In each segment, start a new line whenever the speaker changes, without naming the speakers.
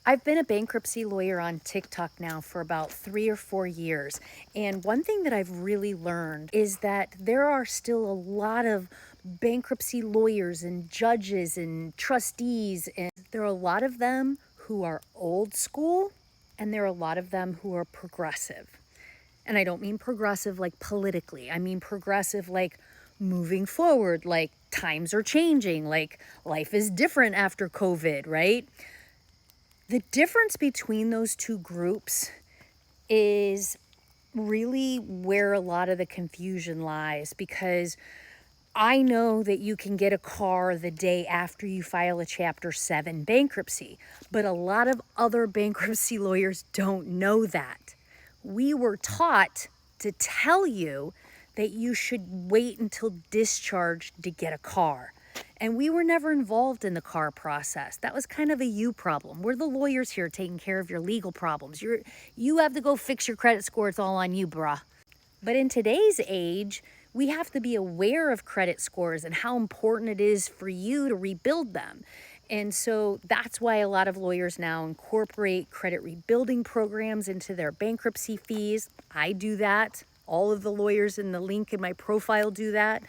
I've been a bankruptcy lawyer on TikTok now for about 3 or 4 years. And one thing that I've really learned is that there are still a lot of bankruptcy lawyers and judges and trustees. And there are a lot of them who are old school, and there are a lot of them who are progressive. And I don't mean progressive like politically, I mean progressive like moving forward, like times are changing, like life is different after COVID, right? The difference between those two groups is really where a lot of the confusion lies, because I know that you can get a car the day after you file a Chapter 7 bankruptcy, but a lot of other bankruptcy lawyers don't know that. We were taught to tell you that you should wait until discharge to get a car. And we were never involved in the car process. That was kind of a you problem. We're the lawyers here taking care of your legal problems. You have to go fix your credit score. It's all on you, bruh. But in today's age, we have to be aware of credit scores and how important it is for you to rebuild them. And so that's why a lot of lawyers now incorporate credit rebuilding programs into their bankruptcy fees. I do that. All of the lawyers in the link in my profile do that.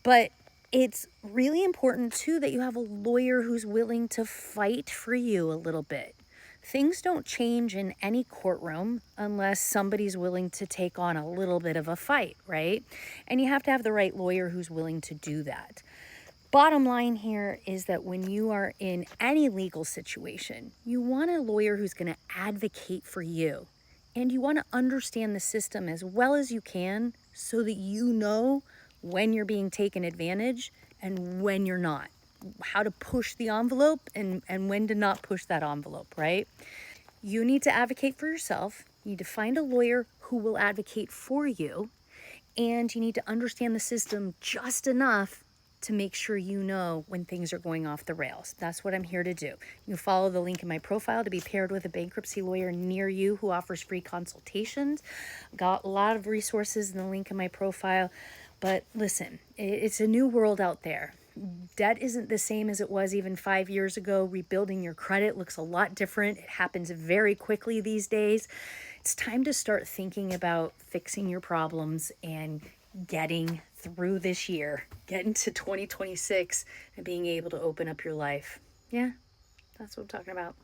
But it's really important too that you have a lawyer who's willing to fight for you a little bit. Things don't change in any courtroom unless somebody's willing to take on a little bit of a fight, right? And you have to have the right lawyer who's willing to do that. Bottom line here is that when you are in any legal situation, you want a lawyer who's going to advocate for you. And you want to understand the system as well as you can so that you know when you're being taken advantage and when you're not. How to push the envelope and when to not push that envelope, right? You need to advocate for yourself. You need to find a lawyer who will advocate for you. And you need to understand the system just enough to make sure you know when things are going off the rails. That's what I'm here to do. You can follow the link in my profile to be paired with a bankruptcy lawyer near you who offers free consultations. Got a lot of resources in the link in my profile. But listen, it's a new world out there. Debt isn't the same as it was even 5 years ago. Rebuilding your credit looks a lot different. It happens very quickly these days. It's time to start thinking about fixing your problems and getting through this year, getting to 2026 and being able to open up your life. Yeah, that's what I'm talking about.